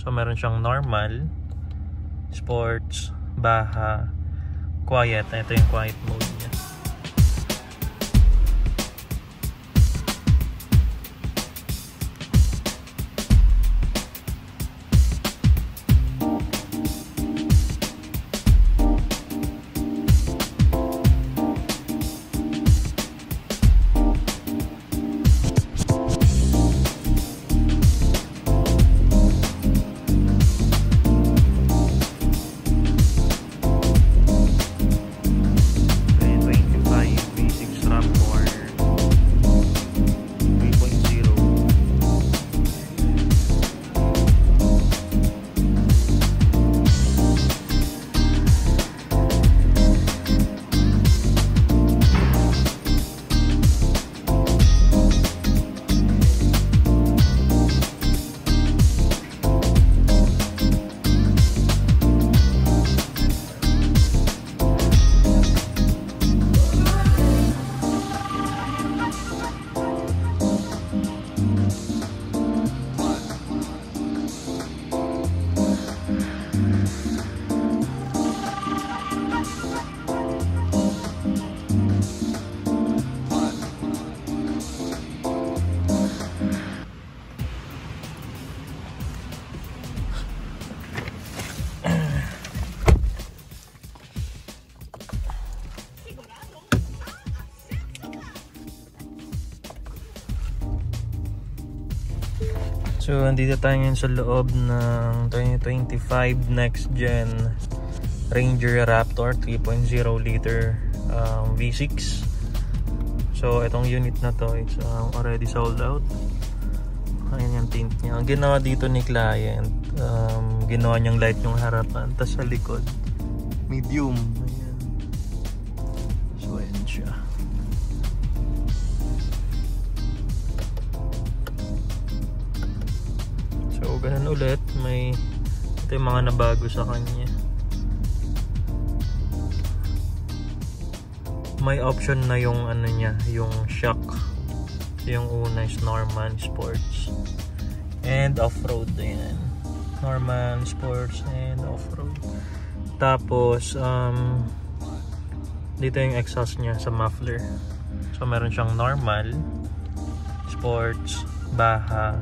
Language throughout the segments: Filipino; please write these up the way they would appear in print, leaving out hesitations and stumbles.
So meron siyang normal, sports, baha, quiet. Ito yung quiet mode niya. So, andito tayo ngayon sa loob ng 2025 Next Gen Ranger Raptor 3.0 liter V6. So, itong unit na to, it's already sold out. Ayan yung tint niya. Ang ginawa dito ni client, ginawa niyang light yung harapan, tas sa likod, medium. Ayan. So, ayan siya. So, ganun ulit. Ito yung mga nabago sa kanya. May option na yung ano niya, yung shock. Yung una is normal, sports, and off-road. Ayan. Normal, sports, and off-road. Tapos, dito yung exhaust niya sa muffler. So, meron siyang normal, sports, baha,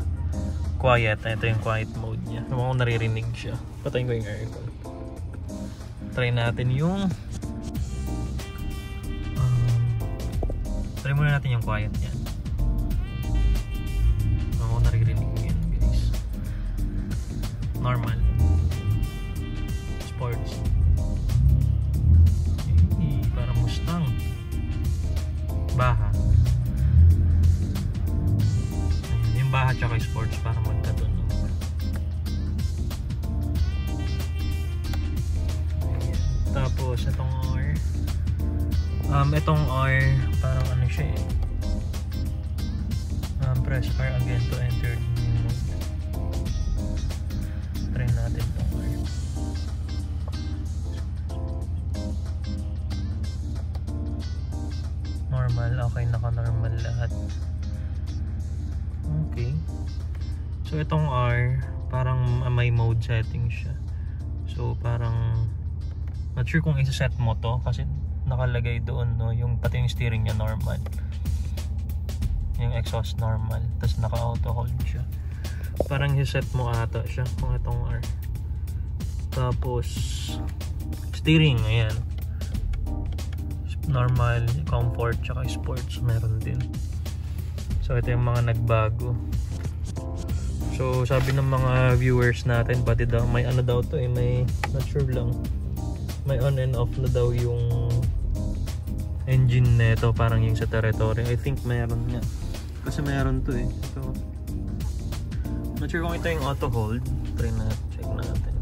quiet. Ito yung quiet mode niya. Kung ako naririnig siya. Patayin ko yung aircon. Try natin yung try muna natin yung quiet niya. Kung ako naririnig yan, guys. Normal, sports, parang Mustang, baha. Baha tsaka sports para magkatunog. Tapos itong R, parang ano siya eh, press R again to enter new mode. Try natin itong R. Normal, okay, naka-normal lahat. Okay. So itong R, parang may mode setting siya. So parang not sure kung isa-set mo to kasi nakalagay doon, no, yung pati yung steering niya normal. Yung exhaust normal, tapos naka-auto hold siya. Parang i-set mo ata siya kung itong R. Tapos steering, ayan. Normal, comfort, tsaka sports meron din. So ito yung mga nagbago. So sabi ng mga viewers natin, pati daw may ano daw to eh, may not sure lang, may on and off na daw yung engine nito, parang yung sa territory. I think meron nga, kasi meron to eh. So not sure kung ito yung auto hold. Try na, check natin.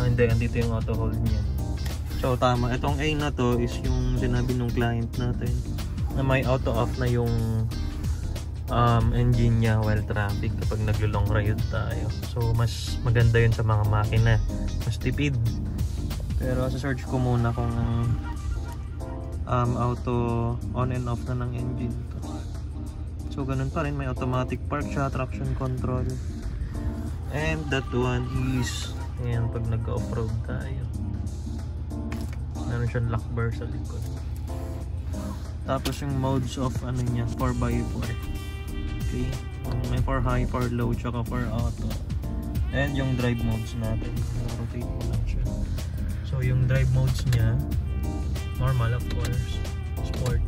Hindi, andito yung auto hold niya. So tama, itong A na to is yung sinabi ng client natin na may auto off na yung engine niya while traffic kapag naglo-long ride tayo. So mas maganda yun sa mga makina, mas tipid. Pero sa search ko muna kung auto on and off na ng engine to. So ganun pa rin, may automatic park siya, traction control. And that one is, ayan, pag nag-off-road tayo, meron siyang lock bar sa likod. Tapos yung modes of ano niya, 4x4. Okay, may for high, for low, tsaka for auto. And yung drive modes natin, rotate mo lang siya. So yung drive modes niya, normal of course, sport,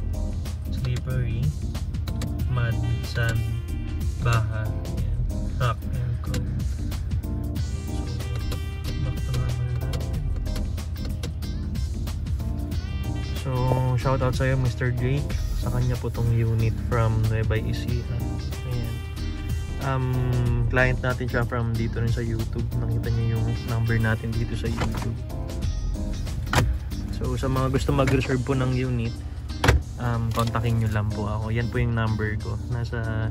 slippery, mud, sand, baha, ayan, rock, and cold. So shout out sa'yo Mr. Jake, sa kanya po tong unit from Nueva Ecija. Ayan. Client natin siya from dito rin sa YouTube. Nakita niyo yung number natin dito sa YouTube. So sa mga gusto mag-reserve po ng unit, kontakin nyo lang po ako. Yan po yung number ko, nasa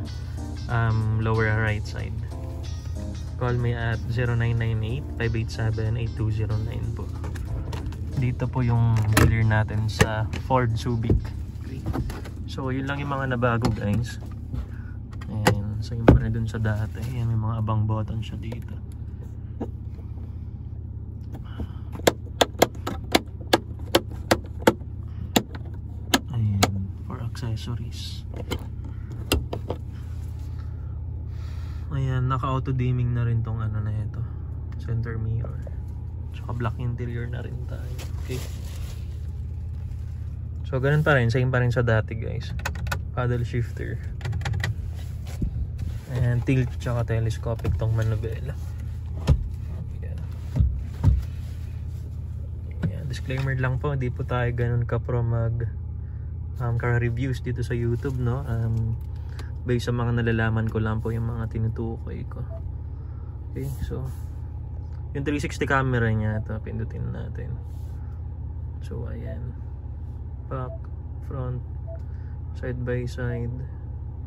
lower right side. Call me at 0998-587-8209 po. Dito po yung dealer natin sa Ford Subic. Okay. So yun lang yung mga nabago guys. And so yung pa rin dun sa dati. Ayan, may mga abang button siya dito. Accessories. Ayan, naka-auto dimming na rin tong ano na ito, center mirror, tsaka black interior na rin tayo. Okay, so ganun pa rin, same pa rin sa dati guys. Paddle shifter and tilt tsaka telescopic tong manubela. Ayan, disclaimer lang po, hindi po tayo ganun ka-pro mag car reviews dito sa YouTube, no? Based sa mga nalalaman ko lang po yung mga tinutukoy ko. Okay, so yung 360 camera niya, ito pindutin natin. So ayan, back, front, side by side,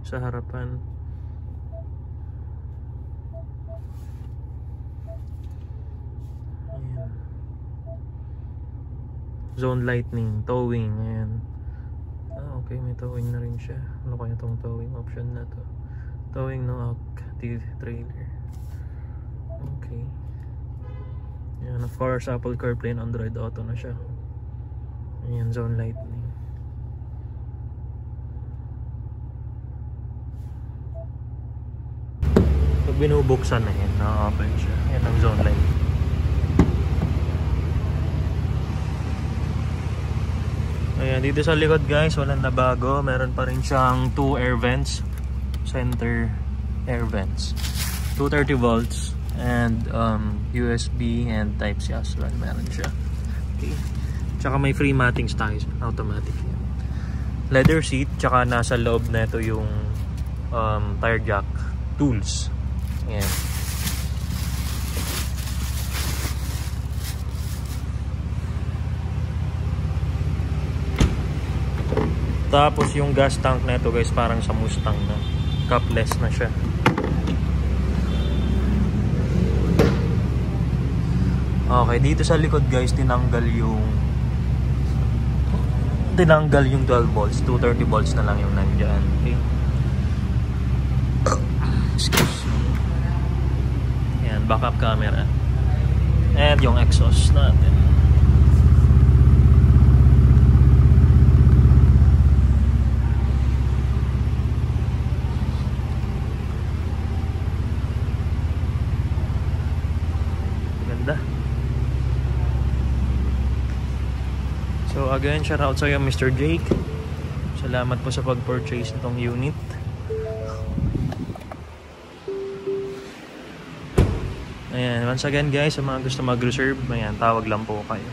sa harapan. Ayan. Zone lightning, towing, ayan. Okay, may towing na rin siya. Ano kaya itong towing option na to? Towing no active trailer. Okay. Yan, of course, Apple CarPlay and Android Auto na siya. Ayan, zone lightning. Pag binubuksan na yan, na-open siya. Yan ang zone lightning. Ayan, dito sa likod guys, walang nabago. Meron pa rin siyang 2 air vents, center air vents, 230 volts and USB and Type-C as well. Meron siya. Okay. Tsaka may free mattings tayo, automatic yan. Leather seat, tsaka nasa loob na ito yung tire jack tools. Ayan. Tapos yung gas tank na ito guys, parang sa Mustang na, capless na siya. Okay, dito sa likod guys, tinanggal yung 12 volts, 230 volts na lang yung nandyan. Okay. Excuse me. Ayan, backup camera. And yung exhaust natin. So again, shout out sa iyo Mr. Jake. Salamat po sa pag-purchase nitong unit. Ayan, once again guys, sa mga gusto mag-reserve, ayan, tawag lang po kayo.